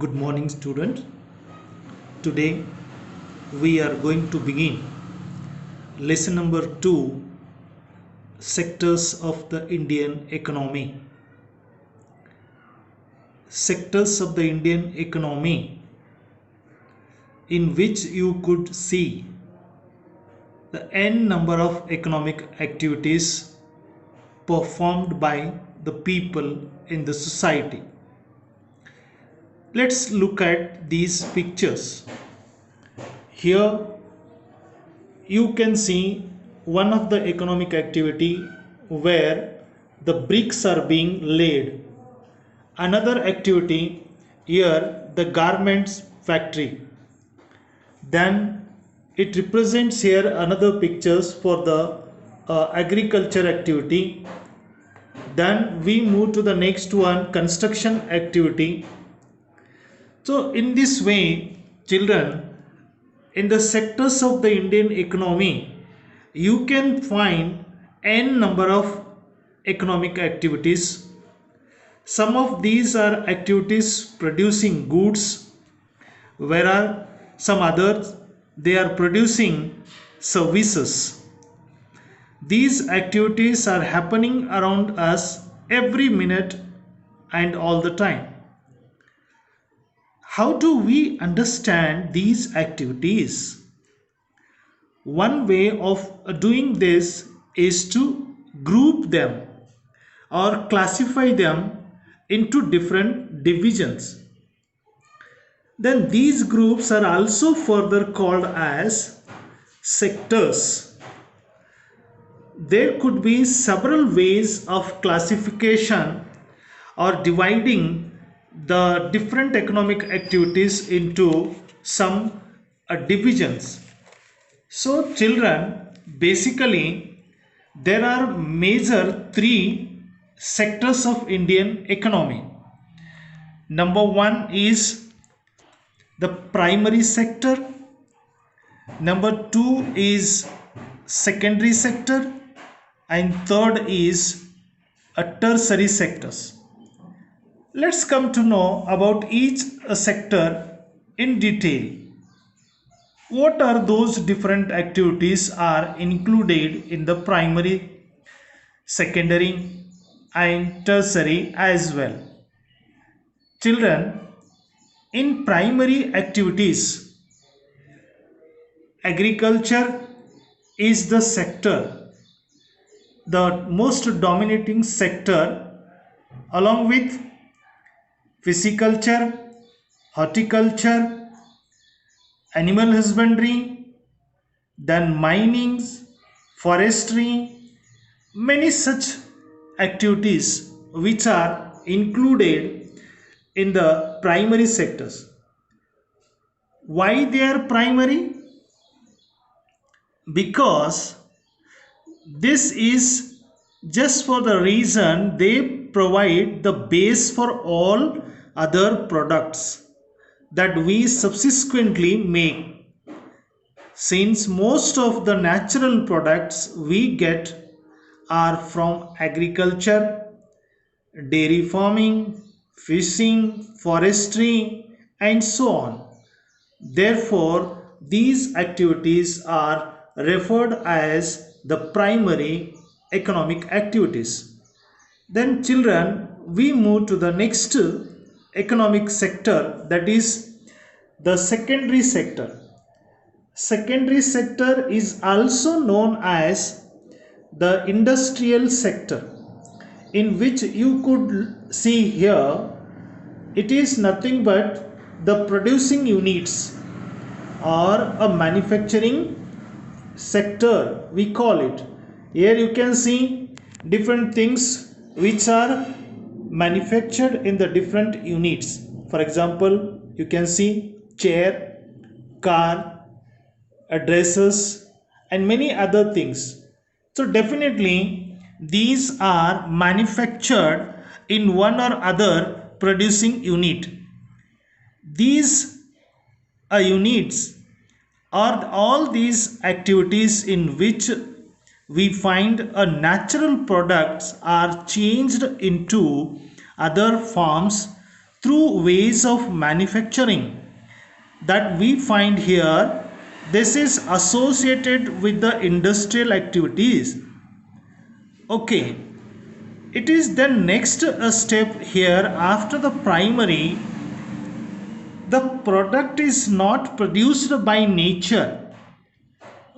Good morning, students. Today we are going to begin lesson number 2, sectors of the Indian economy. Sectors of the Indian economy, in which you could see the n number of economic activities performed by the people in the society. Let's look at these pictures. Here you can see one of the economic activity where the bricks are being laid. Another activity, here the garments factory. Then it represents here another pictures for the agriculture activity. Then we move to the next one, construction activity. So in this way, children, in the sectors of the Indian economy, you can find n number of economic activities. Some of these are activities producing goods, whereas some others they are producing services. These activities are happening around us every minute and all the time. How do we understand these activities? One way of doing this is to group them or classify them into different divisions. Then these groups are also further called as sectors. There could be several ways of classification or dividing the different economic activities into some divisions. So children, basically there are major three sectors of Indian economy. Number one is the primary sector. Number two is secondary sector, and third is a tertiary sectors. Let's come to know about each sector in detail. What are those different activities are included in the primary, secondary and tertiary as well. Children, in primary activities, agriculture is the sector, the most dominating sector, along with pisciculture, horticulture, animal husbandry, then mining, forestry, many such activities which are included in the primary sectors. Why they are primary? Because this is just for the reason they provide the base for all other products that we subsequently make. Since most of the natural products we get are from agriculture, dairy farming, fishing, forestry, and so on. Therefore, these activities are referred as the primary economic activities. Then children, we move to the next economic sector, that is the secondary sector. Secondary sector is also known as the industrial sector, in which you could see here it is nothing but the producing units or a manufacturing sector we call it. Here you can see different things which are manufactured in the different units. For example, you can see chair, car, dresses and many other things. So definitely these are manufactured in one or other producing unit. These units are all these activities in which we find a natural products are changed into other forms through ways of manufacturing that we find here. This is associated with the industrial activities. Okay, it is then next a step here. After the primary, the product is not produced by nature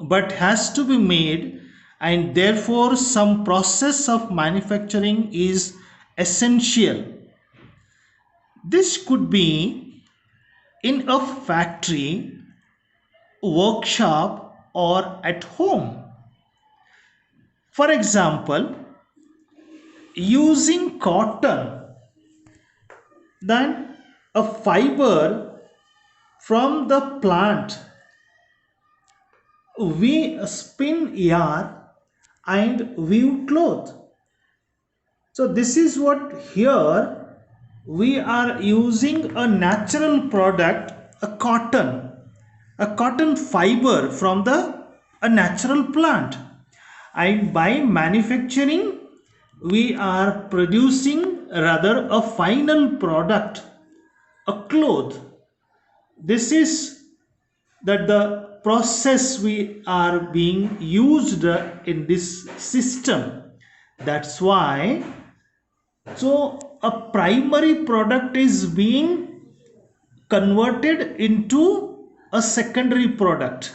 but has to be made, and therefore some process of manufacturing is essential. This could be in a factory, workshop, or at home. For example, using cotton, then a fiber from the plant, we spin yarn and weave cloth. So this is what here we are using a natural product, a cotton fiber from a natural plant, and by manufacturing we are producing rather a final product, a cloth. This is that the process we are being used in this system. That's why, so a primary product is being converted into a secondary product,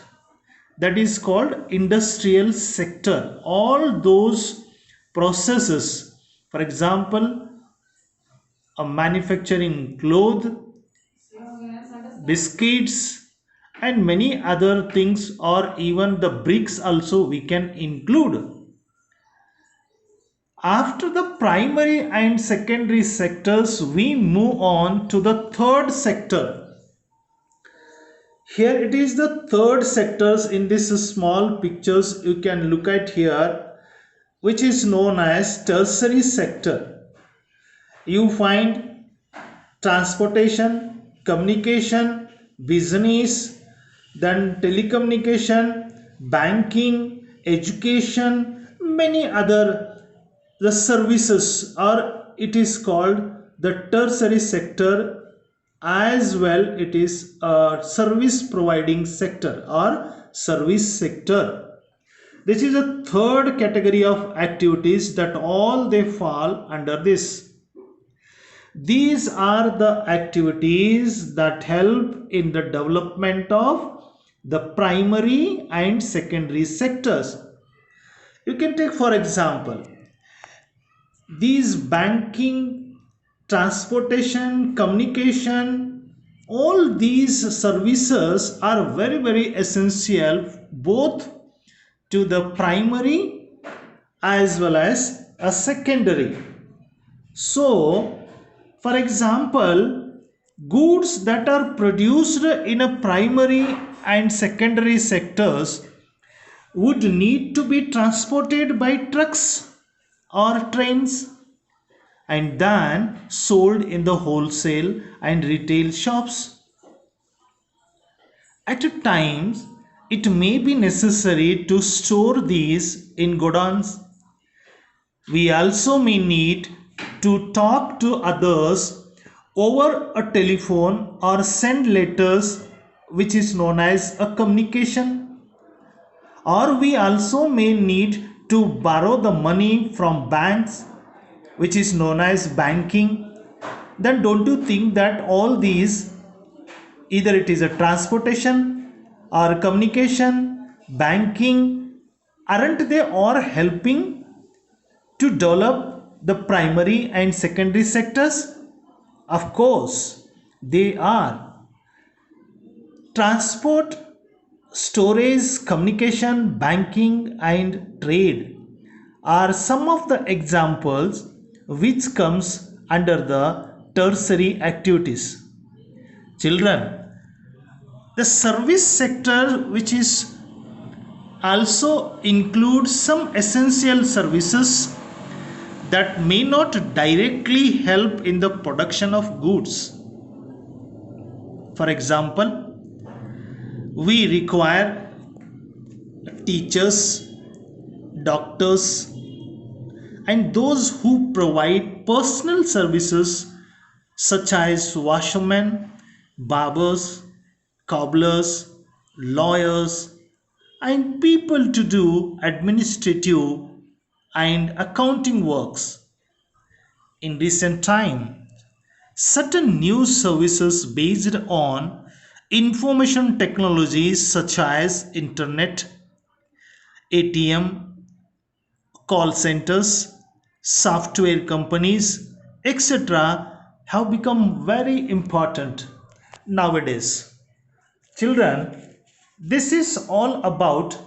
that is called industrial sector. All those processes, for example, a manufacturing cloth, biscuits, and many other things, or even the bricks also we can include. After the primary and secondary sectors, we move on to the third sector. Here it is the third sectors in this small pictures you can look at here, which is known as tertiary sector. You find transportation, communication, business, then telecommunication, banking, education, many other the services, or it is called the tertiary sector. As well, it is a service providing sector or service sector. This is a third category of activities that all they fall under this. These are the activities that help in the development of the primary and secondary sectors. You can take for example these banking, transportation, communication, all these services are very essential both to the primary as well as a secondary. So, for example, goods that are produced in a primary and secondary sectors would need to be transported by trucks or trains and then sold in the wholesale and retail shops. At times, it may be necessary to store these in godowns. We also may need to talk to others over a telephone or send letters, which is known as a communication. Or we also may need to borrow the money from banks, which is known as banking. Then don't you think that all these, either it is a transportation or communication, banking, aren't they all helping to develop the primary and secondary sectors? Of course, they are. Transport, storage, communication, banking, and trade are some of the examples which comes under the tertiary activities. Children, the service sector, which is also includes some essential services that may not directly help in the production of goods. For example, we require teachers, doctors, and those who provide personal services such as washermen, barbers, cobblers, lawyers, and people to do administrative and accounting works. In recent time, certain new services based on information technologies such as internet, ATM, call centers, software companies, etc., have become very important nowadays. Children, this is all about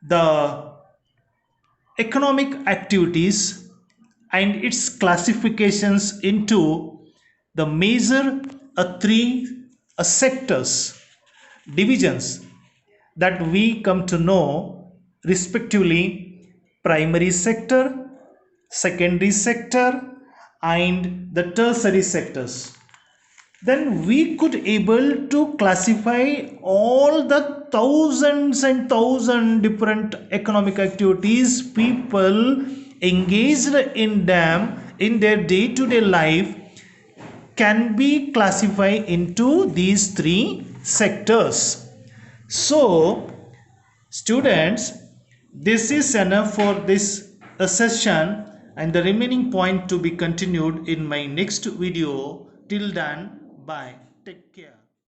the economic activities and its classifications into the major three sectors, divisions that we come to know, respectively: primary sector, secondary sector, and the tertiary sectors. Then we could able to classify all the thousands and thousand different economic activities people engaged in them in their day-to-day life can be classified into these three sectors. So students, this is enough for this session, and the remaining point to be continued in my next video. Till then, bye, take care.